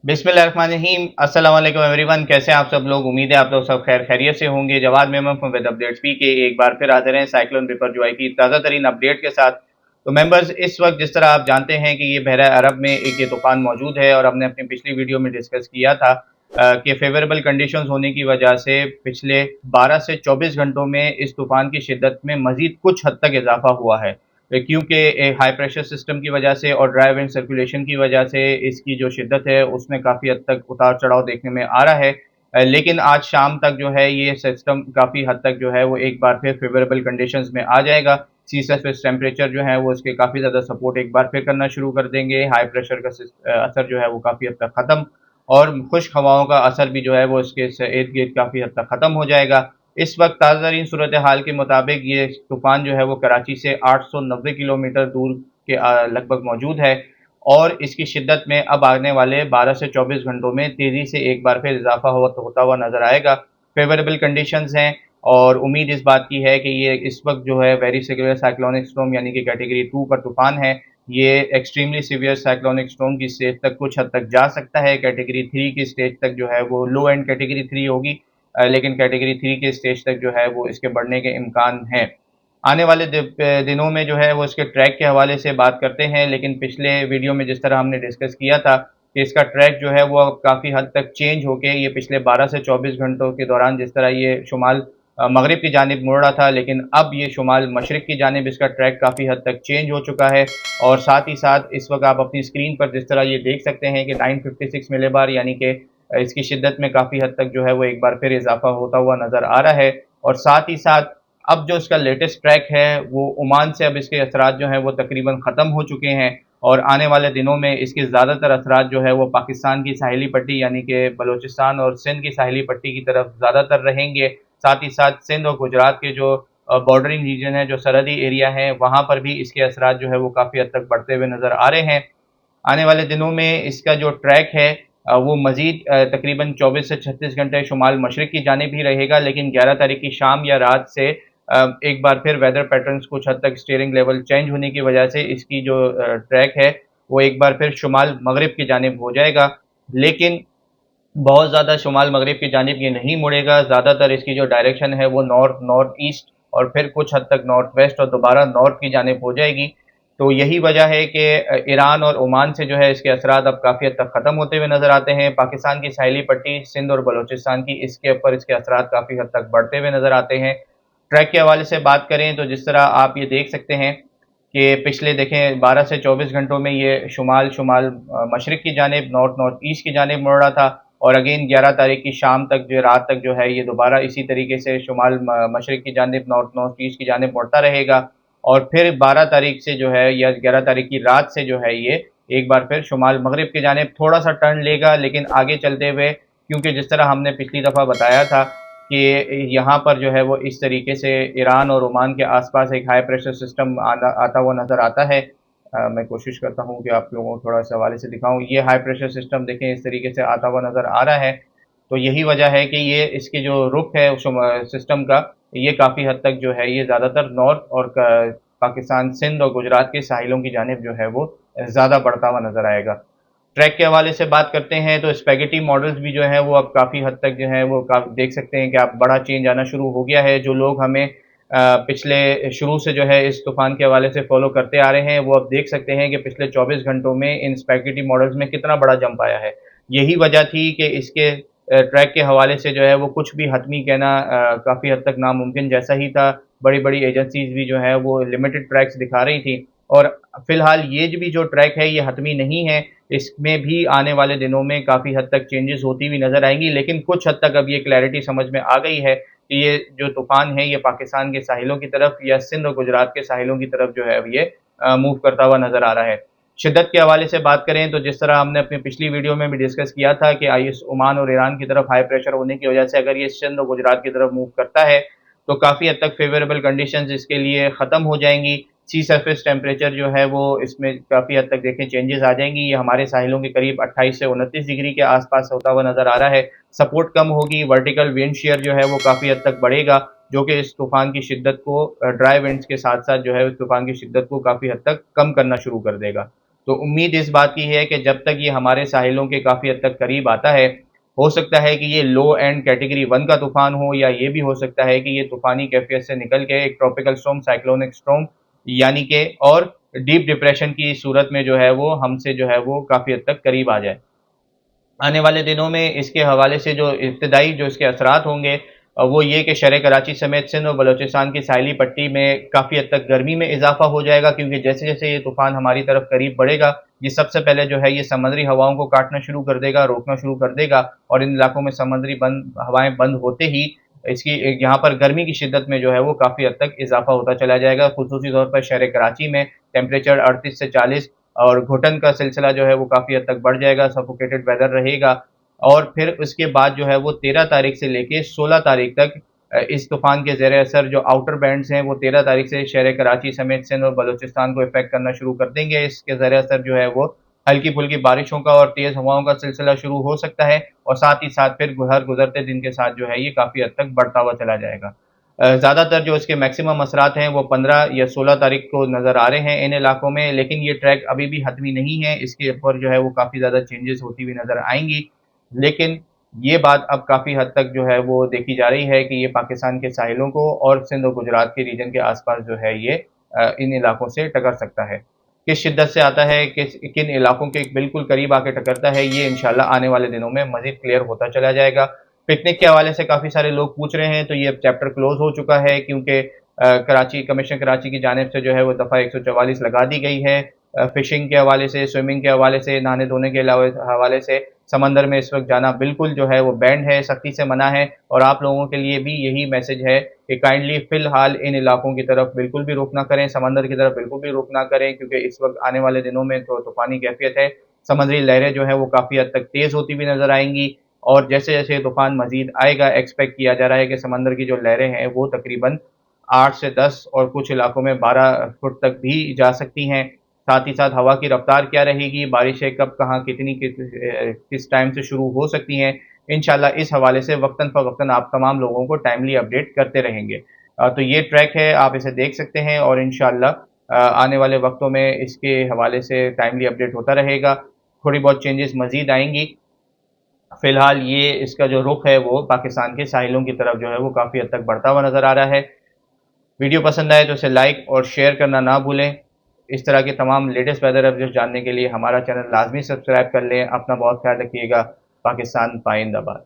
बिस्मिल्लाहिर्रहमानिर्रहीम। अस्सलाम वालेकुम एवरीवन। कैसे हैं आप सब लोग? उम्मीद है आप लोग सब खैर खैरियत से होंगे। Jawad Memon with updates P K एक बार फिर हाजिर हैं साइक्लोन बिपरजॉय की ताज़ा तरीन अपडेट के साथ। तो मेंबर्स, इस वक्त जिस तरह आप जानते हैं कि ये बहरा अरब में एक ये तूफ़ान मौजूद है और हमने अपनी पिछली वीडियो में डिस्कस किया था कि फेवरेबल कंडीशंस होने की वजह से पिछले 12 से 24 घंटों में इस तूफ़ान की शिद्दत में मज़ीद कुछ हद तक इजाफा हुआ है, क्योंकि हाई प्रेशर सिस्टम की वजह से और ड्राई विंड सर्कुलेशन की वजह से इसकी जो शिद्दत है उसमें काफ़ी हद तक उतार चढ़ाव देखने में आ रहा है। लेकिन आज शाम तक जो है ये सिस्टम काफ़ी हद तक जो है वो एक बार फिर फेवरेबल कंडीशंस में आ जाएगा। सी सरफेस टेम्परेचर जो है वो इसके काफ़ी ज़्यादा सपोर्ट एक बार फिर करना शुरू कर देंगे। हाई प्रेशर का असर जो है वो काफ़ी हद तक ख़त्म, और खुश्क हवाओं का असर भी जो है वो इसके इर्द गिर्द काफ़ी हद तक ख़त्म हो जाएगा। इस वक्त ताज़ा तरीन सूरत हाल के मुताबिक ये तूफ़ान जो है वो कराची से 890 किलोमीटर दूर के लगभग मौजूद है, और इसकी शिद्दत में अब आने वाले 12 से 24 घंटों में तेज़ी से एक बार फिर इजाफा होता हुआ नज़र आएगा। फेवरेबल कंडीशंस हैं, और उम्मीद इस बात की है कि ये इस वक्त जो है वेरी सिवियर साइक्लोनिक स्टॉर्म यानी कि कैटेगरी 2 का तूफ़ान है। ये एक्सट्रीमली सीवियर साइक्लोनिक स्टॉर्म की स्टेज तक कुछ हद तक जा सकता है। कैटेगरी 3 की स्टेज तक जो है वो लो एंड कैटेगरी 3 होगी, लेकिन कैटेगरी 3 के स्टेज तक जो है वो इसके बढ़ने के इम्कान हैं। आने वाले दिनों में जो है वो इसके ट्रैक के हवाले से बात करते हैं, लेकिन पिछले वीडियो में जिस तरह हमने डिस्कस किया था कि इसका ट्रैक जो है वो काफ़ी हद तक चेंज होके ये पिछले 12 से 24 घंटों के दौरान जिस तरह ये शुमाल मगरिब की जानिब मुड़ रहा था, लेकिन अब ये शुमाल मशरिक की जानिब इसका ट्रैक काफ़ी हद तक चेंज हो चुका है। और साथ ही साथ इस वक्त आप अपनी स्क्रीन पर जिस तरह ये देख सकते हैं कि 956 मिलीबार यानी कि इसकी शिद्दत में काफ़ी हद तक जो है वो एक बार फिर इजाफा होता हुआ नज़र आ रहा है। और साथ ही साथ अब जो इसका लेटेस्ट ट्रैक है वो ओमान से अब इसके असरात जो हैं वो तकरीबन ख़त्म हो चुके हैं, और आने वाले दिनों में इसके ज़्यादातर असरात जो है वो पाकिस्तान की साहिली पट्टी यानी कि बलूचिस्तान और सिंध की साहिली पट्टी की तरफ ज़्यादातर रहेंगे। साथ ही साथ सिंध और गुजरात के जो बॉर्डरिंग रीजन है, जो सरहदी एरिया है, वहाँ पर भी इसके असरात जो है वो काफ़ी हद तक बढ़ते हुए नज़र आ रहे हैं। आने वाले दिनों में इसका जो ट्रैक है वो मज़ीद तकरीबन 24 से 36 घंटे शुमाल मशरिक की जानिब ही रहेगा, लेकिन 11 तारीख की शाम या रात से एक बार फिर वेदर पैटर्न्स कुछ हद तक स्टीयरिंग लेवल चेंज होने की वजह से इसकी जो ट्रैक है वो एक बार फिर शुमाल मगरिब की जानिब हो जाएगा। लेकिन बहुत ज़्यादा शुमाल मगरिब की जानिब ये नहीं मुड़ेगा। ज़्यादातर इसकी जो डायरेक्शन है वो नॉर्थ नॉर्थ ईस्ट और फिर कुछ हद तक नॉर्थ वेस्ट और दोबारा नॉर्थ की जानिब हो जाएगी। तो यही वजह है कि ईरान और ओमान से जो है इसके असरात अब काफ़ी हद तक ख़त्म होते हुए नज़र आते हैं। पाकिस्तान की साहिली पट्टी सिंध और बलूचिस्तान की, इसके ऊपर इसके असरात काफ़ी हद तक बढ़ते हुए नज़र आते हैं। ट्रैक के हवाले से बात करें तो जिस तरह आप ये देख सकते हैं कि पिछले देखें 12 से 24 घंटों में ये शुमाल शुमाल मशरिक की जानिब नॉर्थ नॉर्थ ईस्ट की जानिब मुड़ रहा था, और अगेन 11 तारीख की शाम तक जो रात तक जो है ये दोबारा इसी तरीके से शुमाल मशरिक की जानिब नॉर्थ नॉर्थ ईस्ट की जानिब मुड़ता रहेगा। और फिर 12 तारीख से जो है या 11 तारीख की रात से जो है ये एक बार फिर शुमाल मगरिब की जानिब थोड़ा सा टर्न लेगा, लेकिन आगे चलते हुए, क्योंकि जिस तरह हमने पिछली दफ़ा बताया था कि यहाँ पर जो है वो इस तरीके से ईरान और ओमान के आसपास एक हाई प्रेशर सिस्टम आता हुआ नज़र आता है। मैं कोशिश करता हूँ कि आप लोगों को थोड़ा सा हवाले से दिखाऊँ। ये हाई प्रेशर सिस्टम देखें इस तरीके से आता हुआ नज़र आ रहा है। तो यही वजह है कि ये इसकी जो रुख है उस सिस्टम का, ये काफ़ी हद तक जो है ये ज़्यादातर नॉर्थ और पाकिस्तान सिंध और गुजरात के साहिलों की जानिब जो है वो ज़्यादा बढ़ता हुआ नज़र आएगा। ट्रैक के हवाले से बात करते हैं तो स्पेगेटी मॉडल्स भी जो है वो अब काफ़ी हद तक जो है वो देख सकते हैं कि अब बड़ा चेंज आना शुरू हो गया है। जो लोग हमें पिछले शुरू से जो है इस तूफ़ान के हवाले से फॉलो करते आ रहे हैं वो अब देख सकते हैं कि पिछले 24 घंटों में इन स्पेगेटी मॉडल्स में कितना बड़ा जंप आया है। यही वजह थी कि इसके ट्रैक के हवाले से जो है वो कुछ भी हतमी कहना काफ़ी हद तक नामुमकिन जैसा ही था। बड़ी बड़ी एजेंसीज भी जो है वो लिमिटेड ट्रैक्स दिखा रही थी, और फिलहाल ये भी जो ट्रैक है ये हतमी नहीं है। इसमें भी आने वाले दिनों में काफ़ी हद तक चेंजेस होती हुई नज़र आएंगी, लेकिन कुछ हद तक अब ये क्लैरिटी समझ में आ गई है कि ये जो तूफ़ान है ये पाकिस्तान के साहिलों की तरफ या सिंध और गुजरात के साहिलों की तरफ जो है अब ये मूव करता हुआ नज़र आ रहा है। शिद्दत के हवाले से बात करें तो जिस तरह हमने अपनी पिछली वीडियो में भी डिस्कस किया था कि आईएस ओमान और ईरान की तरफ हाई प्रेशर होने की वजह से अगर ये सिंध और गुजरात की तरफ मूव करता है तो काफ़ी हद तक फेवरेबल कंडीशंस इसके लिए ख़त्म हो जाएंगी। सी सरफेस टेम्परेचर जो है वो इसमें काफ़ी हद तक देखें चेंजेस आ जाएंगी। ये हमारे साहिलों के करीब 28 से 29 डिग्री के आसपास होता हुआ नज़र आ रहा है। सपोर्ट कम होगी, वर्टिकल विंड शेयर जो है वो काफ़ी हद तक बढ़ेगा, जो कि इस तूफ़ान की शिद्दत को ड्राई विंड्स के साथ साथ जो है इस तूफ़ान की शिद्दत को काफ़ी हद तक कम करना शुरू कर देगा। تو امید اس بات کی ہے کہ جب تک یہ ہمارے ساحلوں کے کافی حد تک قریب آتا ہے، ہو سکتا ہے کہ یہ لو اینڈ کیٹیگری 1 کا طوفان ہو، یا یہ بھی ہو سکتا ہے کہ یہ طوفانی کیفیت سے نکل کے ایک ٹراپیکل اسٹارم، سائیکلونک اسٹارم، یعنی کہ اور ڈیپ ڈپریشن کی صورت میں جو ہے وہ ہم سے جو ہے وہ کافی حد تک قریب آ جائے۔ آنے والے دنوں میں اس کے حوالے سے جو ابتدائی جو اس کے اثرات ہوں گے وہ یہ کہ شہر کراچی سمیت سندھ و بلوچستان کی ساحلی پٹی میں کافی حد تک گرمی میں اضافہ ہو جائے گا، کیونکہ جیسے جیسے یہ طوفان ہماری طرف قریب بڑھے گا، یہ سب سے پہلے جو ہے یہ سمندری ہواؤں کو کاٹنا شروع کر دے گا، روکنا شروع کر دے گا، اور ان علاقوں میں سمندری ہوائیں بند ہوتے ہی اس کی یہاں پر گرمی کی شدت میں جو ہے وہ کافی حد تک اضافہ ہوتا چلا جائے گا، خصوصی طور پر شہر کراچی میں ٹیمپریچر 38 سے 40 اور گھٹن کا سلسلہ جو ہے وہ کافی حد تک بڑھ جائے گا، سفوکیٹڈ ویدر رہے گا۔ اور پھر اس کے بعد جو ہے وہ 13 تاریخ سے لے کے 16 تاریخ تک اس طوفان کے زیر اثر جو آؤٹر بینڈز ہیں وہ 13 تاریخ سے شہر کراچی سمیت سندھ اور بلوچستان کو افیکٹ کرنا شروع کر دیں گے۔ اس کے زیر اثر جو ہے وہ ہلکی پھلکی بارشوں کا اور تیز ہواؤں کا سلسلہ شروع ہو سکتا ہے، اور ساتھ ہی ساتھ پھر ہر گزرتے دن کے ساتھ جو ہے یہ کافی حد تک بڑھتا ہوا چلا جائے گا۔ زیادہ تر جو اس کے میکسیمم اثرات ہیں وہ 15 یا 16 تاریخ کو نظر آ رہے ہیں ان علاقوں میں، لیکن یہ ٹریک ابھی بھی حتمی نہیں ہے، اس کے اوپر جو ہے وہ کافی زیادہ چینجز ہوتی ہوئی نظر آئیں گی، لیکن یہ بات اب کافی حد تک جو ہے وہ دیکھی جا رہی ہے کہ یہ پاکستان کے ساحلوں کو اور سندھ و گجرات کے ریجن کے آس پاس جو ہے یہ ان علاقوں سے ٹکر سکتا ہے۔ کس شدت سے آتا ہے، کن علاقوں کے بالکل قریب آ کے ٹکرتا ہے، یہ انشاءاللہ آنے والے دنوں میں مزید کلیئر ہوتا چلا جائے گا۔ پکنک کے حوالے سے کافی سارے لوگ پوچھ رہے ہیں، تو یہ اب چیپٹر کلوز ہو چکا ہے، کیونکہ کراچی کمیشن کراچی کی جانب سے جو ہے وہ دفعہ 144 لگا دی گئی ہے۔ فشنگ کے حوالے سے، سوئمنگ کے حوالے سے، نہانے دھونے کے حوالے سے سمندر میں اس وقت جانا بالکل جو ہے وہ بینڈ ہے، سختی سے منع ہے، اور آپ لوگوں کے لیے بھی یہی میسج ہے کہ کائنڈلی فی الحال ان علاقوں کی طرف بالکل بھی رخ نہ کریں، سمندر کی طرف بالکل بھی رخ نہ کریں، کیونکہ اس وقت آنے والے دنوں میں تو طوفانی کیفیت ہے، سمندری لہریں جو ہے وہ کافی حد تک تیز ہوتی ہوئی نظر آئیں گی، اور جیسے جیسے طوفان مزید آئے گا ایکسپیکٹ کیا جا رہا ہے کہ سمندر کی جو لہریں ہیں وہ تقریباً 8 سے 10 اور کچھ علاقوں میں 12 فٹ تک بھی جا سکتی ہیں۔ ساتھ ہی ساتھ ہوا کی رفتار کیا رہے گی، بارشیں کب کہاں کتنی کس ٹائم سے شروع ہو سکتی ہیں، انشاءاللہ اس حوالے سے وقتاً فوقتاً آپ تمام لوگوں کو ٹائملی اپڈیٹ کرتے رہیں گے۔ تو یہ ٹریک ہے، آپ اسے دیکھ سکتے ہیں، اور انشاءاللہ آنے والے وقتوں میں اس کے حوالے سے ٹائملی اپڈیٹ ہوتا رہے گا، تھوڑی بہت چینجز مزید آئیں گی۔ فی الحال یہ اس کا جو رخ ہے وہ پاکستان کے ساحلوں کی طرف جو ہے وہ کافی حد تک بڑھتا ہوا نظر آ رہا ہے۔ ویڈیو پسند آئے تو اسے لائک اور شیئر کرنا نہ بھولیں۔ اس طرح کے تمام لیٹسٹ ویدر اپڈیٹس جاننے کے لیے ہمارا چینل لازمی سبسکرائب کر لیں۔ اپنا بہت خیال رکھیے گا۔ پاکستان پائند آباد۔